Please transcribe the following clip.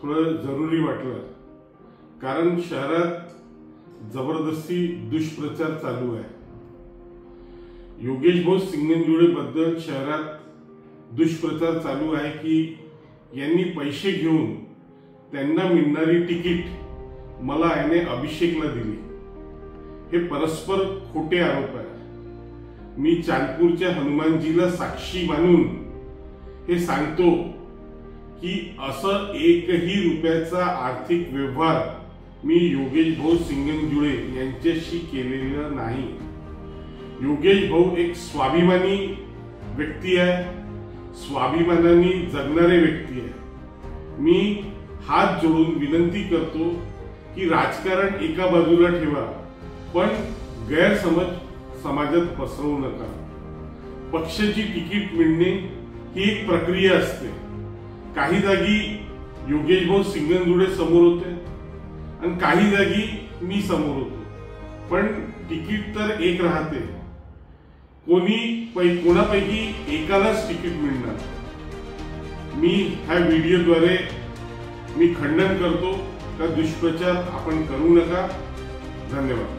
थोडं जरुरी वाटलं, कारण शहरात जबरदस्ती दुष्प्रचार चालू आहे। योगेश भाऊ सिंगनजुळे बद्दल शहरात दुष्प्रचार चालू आहे की यांनी पैसे घेऊन त्यांना मिळणारी तिकीट मला याने अभिषेकला दिली। हे परस्पर खोटे आरोप आहे। मी चांदपूरच्या हनुमानजीला साक्षी मानून हे सांगतो की असं एकही रुपयाचा आर्थिक व्यवहार मी योगेश भाऊ सिंगनजुळे यांच्याशी केलेला नाही। योगेश भाऊ एक स्वाभिमानी व्यक्ती आहे, स्वाभिमानाने जगणारे व्यक्ती आहे। मी हात जोडून विनंती करतो की राजकारण एका बाजूला ठेवा, पण गैरसमज समाजात पसरवू नका। पक्षाची तिकीट मिळणे ही एक प्रक्रिया असते। काही जागी योगेश भाऊ सिंगनजुळे समोर होते आणि काही जागी मी समोर होतो, पण तिकीट तर एक राहते। कोणापैकी एकालाच तिकीट मिळणार। मी ह्या व्हिडिओद्वारे मी खंडन करतो का दुष्प्रचार आपण करू नका। धन्यवाद।